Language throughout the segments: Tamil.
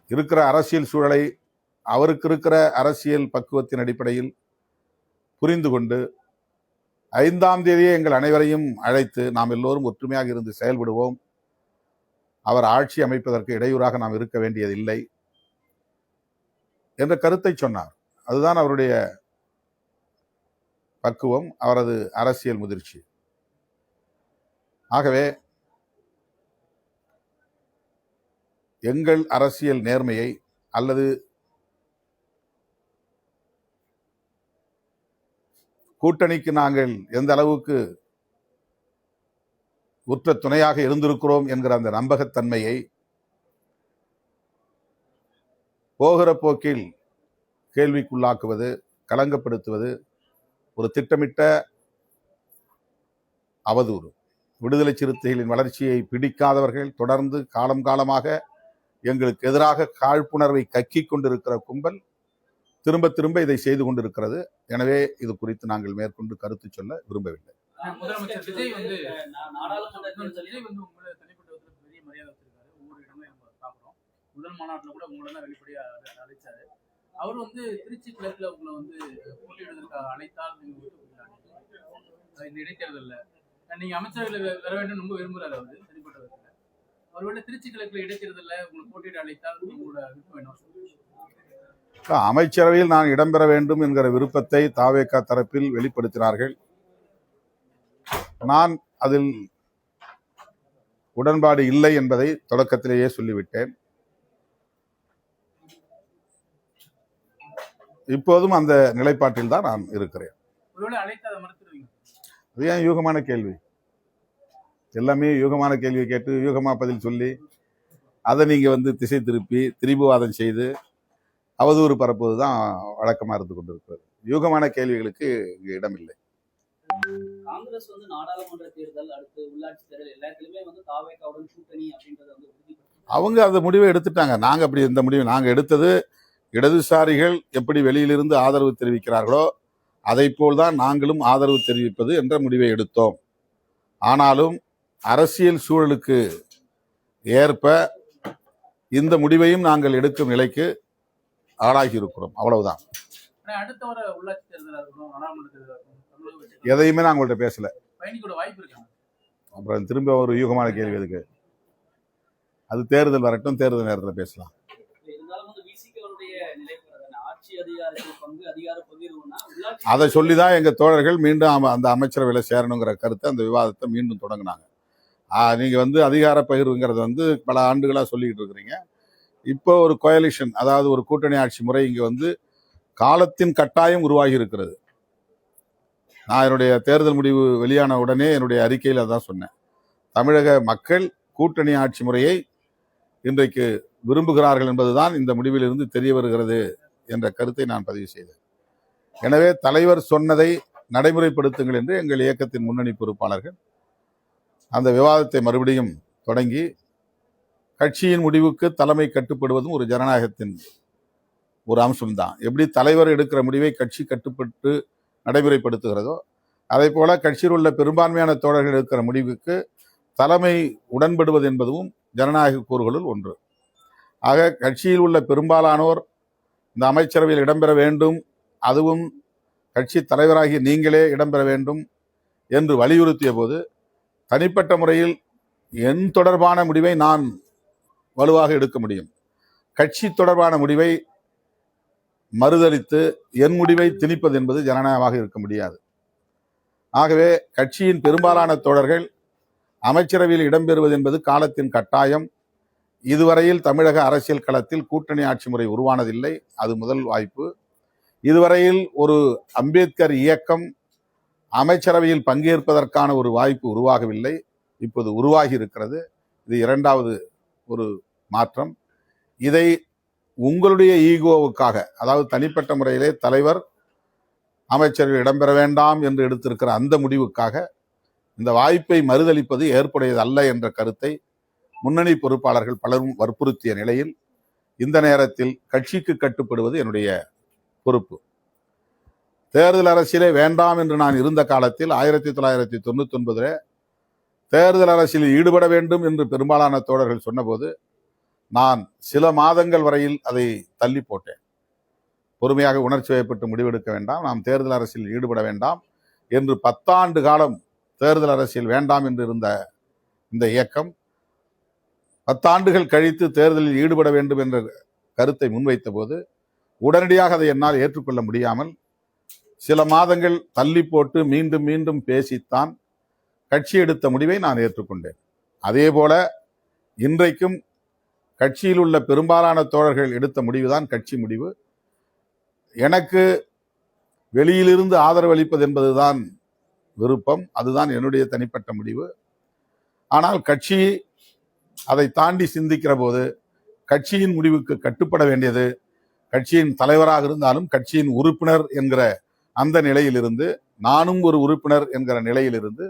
இருக்கிற அரசியல் சூழலை அவருக்கு இருக்கிற அரசியல் பக்குவத்தின் அடிப்படையில் புரிந்து கொண்டு 5ஆம் தேதியே எங்கள் அனைவரையும் அழைத்து நாம் எல்லோரும் ஒற்றுமையாக இருந்து செயல்படுவோம், அவர் ஆட்சி அமைப்பதற்கு இடையூறாக நாம் இருக்க வேண்டியதில்லை என்ற கருத்தை சொன்னார். அதுதான் அவருடைய பக்குவம், அவரது அரசியல் முதிர்ச்சி. ஆகவே எங்கள் அரசியல் நேர்மையை அல்லது கூட்டணிக்கு நாங்கள் எந்த அளவுக்கு உற்ற துணையாக இருந்திருக்கிறோம் என்கிற அந்த நம்பகத்தன்மையை போகிற போக்கில் கேள்விக்குள்ளாக்குவது, களங்கப்படுத்துவது ஒரு திட்டமிட்ட அவதூறு. விடுதலை சிறுத்தைகளின் வளர்ச்சியை பிடிக்காதவர்கள் தொடர்ந்து காலம் காலமாக எங்களுக்கு எதிராக காழ்ப்புணர்வை கக்கிக் கொண்டிருக்கிற கும்பல் திரும்ப திரும்ப இதை செய்து கொண்டிருக்கிறது. எனவே இது குறித்து நாங்கள் மேற்கொண்டு கருத்து சொல்ல விரும்பவில்லை. முதலமைச்சர் விஜய் வந்து உங்களை தனிப்பட்ட பெரிய மரியாதை வச்சிருக்காரு. ஒவ்வொரு இடமே நம்ம பார்க்குறோம். முதல் மாநாட்டில் கூட உங்களை தான் வெளிப்படையாக அழைச்சாரு. அவர் வந்து திருச்சி கிழக்குல உங்களை வந்து போட்டியிடுவதற்காக அழைத்தால் இந்த இடைத்தேர்தலில் நீங்க அமைச்சரவையில் வர வேண்டும் ரொம்ப விரும்புகிறார். அவர் தனிப்பட்ட விதத்தில் ஒருவேளை திருச்சி கிழக்குல இடைத்தேர்தலில் உங்களை போட்டியிட அழைத்தால் உங்களோட விருப்பம் என்ன? அமைச்சரவையில் நான் இடம்பெற வேண்டும் என்கிற விருப்பத்தை தாவேகா தரப்பில் வெளிப்படுத்தினார்கள். நான் அதில் உடன்பாடு இல்லை என்பதை தொடக்கத்திலேயே சொல்லிவிட்டேன். இப்போதும் அந்த நிலைப்பாட்டில் தான் நான் இருக்கிறேன். அது ஏன் யூகமான கேள்வி? எல்லாமே யூகமான கேள்வியை கேட்டு யூகமா பதில் சொல்லி அதை நீங்க திசை திருப்பி திரிபுவாதம் செய்து அவதூறு பரப்புவது தான் வழக்கமாக இருந்து கொண்டிருக்கிறது. யூகமான கேள்விகளுக்கு இங்கு இடமில்லை. காங்கிரஸ் நாடாளுமன்ற தேர்தல், அடுத்து உள்ளாட்சி தேர்தல் எல்லாத்துலயுமே தாவேகாவுடன் கூட்டணி அப்படின்றத அவங்க அந்த முடிவை எடுத்துட்டாங்க. நாங்க அப்படி இந்த முடிவை நாங்க எடுத்தது, இடதுசாரிகள் எப்படி வெளியிலிருந்து ஆதரவு தெரிவிக்கிறார்களோ அதை போல்தான் நாங்களும் ஆதரவு தெரிவிப்பது என்ற முடிவை எடுத்தோம். ஆனாலும் அரசியல் சூழலுக்கு ஏற்ப இந்த முடிவையும் நாங்கள் எடுக்கும் நிலைக்கு ஆளாகி இருக்கிறோம். அவ்வளவுதான். எதையுமே நான் உங்கள்கிட்ட பேசல. அப்புறம் திரும்ப ஒரு யூகமான கேள்வி எதுக்கு? அது தேர்தல் வரட்டும், தேர்தல் நேரத்தில் பேசலாம். அதை சொல்லிதான் எங்க தோழர்கள் மீண்டும் அந்த அமைச்சரவையில் சேரணுங்கிற கருத்தை, அந்த விவாதத்தை மீண்டும் தொடங்கினாங்க. நீங்க அதிகார பகிர்வுங்கிறது பல ஆண்டுகளாக சொல்லிக்கிட்டு இருக்கிறீங்க. இப்போ ஒரு கோயலிஷன், அதாவது ஒரு கூட்டணி ஆட்சி முறை இங்கே காலத்தின் கட்டாயம் உருவாகி இருக்கிறது. நான் என்னுடைய தேர்தல் முடிவு வெளியான உடனே என்னுடைய அறிக்கையில் அதான் சொன்னேன். தமிழக மக்கள் கூட்டணி ஆட்சி முறையை இன்றைக்கு விரும்புகிறார்கள் என்பதுதான் இந்த முடிவிலிருந்து தெரிய வருகிறது என்ற கருத்தை நான் பதிவு செய்தேன். எனவே தலைவர் சொன்னதை நடைமுறைப்படுத்துங்கள் என்று எங்கள் இயக்கத்தின் முன்னணி பொறுப்பாளர்கள் அந்த விவாதத்தை மறுபடியும் தொடங்கி, கட்சியின் முடிவுக்கு தலைமை கட்டுப்படுவதும் ஒரு ஜனநாயகத்தின் ஒரு அம்சம்தான். எப்படி தலைவர் எடுக்கிற முடிவை கட்சி கட்டுப்பட்டு நடைமுறைப்படுத்துகிறதோ அதே போல கட்சியில் உள்ள பெரும்பான்மையான தோழர்கள் எடுக்கிற முடிவுக்கு தலைமை உடன்படுவது என்பதும் ஜனநாயக கூறுகளுள் ஒன்று. ஆக கட்சியில் உள்ள பெரும்பாலானோர் இந்த அமைச்சரவையில் இடம்பெற வேண்டும், அதுவும் கட்சி தலைவராகிய நீங்களே இடம்பெற வேண்டும் என்று வலியுறுத்திய போது, தனிப்பட்ட முறையில் என் தொடர்பான முடிவை நான் வலுவாக எடுக்க முடியும். கட்சி தொடர்பான முடிவை மறுதலித்து என் முடிவை திணிப்பது என்பது ஜனநாயகமாக இருக்க முடியாது. ஆகவே கட்சியின் பெரும்பாலான தோழர்கள் அமைச்சரவையில் இடம்பெறுவது என்பது காலத்தின் கட்டாயம். இதுவரையில் தமிழக அரசியல் களத்தில் கூட்டணி ஆட்சி முறை உருவானதில்லை. அது முதல் வாய்ப்பு. இதுவரையில் ஒரு அம்பேத்கர் இயக்கம் அமைச்சரவையில் பங்கேற்பதற்கான ஒரு வாய்ப்பு உருவாகவில்லை. இப்போது உருவாகி இருக்கிறது. இது இரண்டாவது ஒரு மாற்றம். இதை உங்களுடைய ஈகோவுக்காக, அதாவது தனிப்பட்ட முறையிலே தலைவர் அமைச்சர்கள் இடம்பெற வேண்டாம் என்று எடுத்திருக்கிற அந்த முடிவுக்காக இந்த வாய்ப்பை மறுதளிப்பது ஏற்புடையது அல்ல என்ற கருத்தை முன்னணி பொறுப்பாளர்கள் பலரும் வற்புறுத்திய நிலையில் இந்த நேரத்தில் கட்சிக்கு கட்டுப்படுவது என்னுடைய பொறுப்பு. தேர்தல் அரசியலே வேண்டாம் என்று நான் இருந்த காலத்தில் 1999 தேர்தல் அரசியலில் ஈடுபட வேண்டும் என்று பெரும்பாலான தோழர்கள் சொன்னபோது நான் சில மாதங்கள் வரையில் அதை தள்ளி போட்டேன். பொறுமையாக உணர்ச்சி வயப்பட்டு முடிவெடுக்க வேண்டாம், நாம் தேர்தல் அரசியல் ஈடுபட வேண்டாம் என்று 10 ஆண்டு காலம் தேர்தல் அரசியல் வேண்டாம் என்று இருந்த இந்த இயக்கம் 10 ஆண்டுகள் கழித்து தேர்தலில் ஈடுபட வேண்டும் என்ற கருத்தை முன்வைத்த போது உடனடியாக அதை என்னால் ஏற்றுக்கொள்ள முடியாமல் சில மாதங்கள் தள்ளி போட்டு மீண்டும் மீண்டும் பேசித்தான் கட்சி எடுத்த முடிவை நான் ஏற்றுக்கொண்டேன். அதே போல இன்றைக்கும் கட்சியில் உள்ள பெரும்பாலான தோழர்கள் எடுத்த முடிவுதான் கட்சி முடிவு. எனக்கு வெளியிலிருந்து ஆதரவு அளிப்பது என்பதுதான் விருப்பம், அதுதான் என்னுடைய தனிப்பட்ட முடிவு. ஆனால் கட்சி அதை தாண்டி சிந்திக்கிற போது கட்சியின் முடிவுக்கு கட்டுப்பட வேண்டியது கட்சியின் தலைவராக இருந்தாலும் கட்சியின் உறுப்பினர் என்கிற அந்த நிலையிலிருந்து, நானும் ஒரு உறுப்பினர் என்கிற நிலையிலிருந்து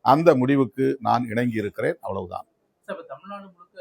அந்த முடிவுக்கு நான் இணங்கி இருக்கிறேன். அவ்வளவுதான். சார், இப்ப தமிழ்நாடு முழுக்க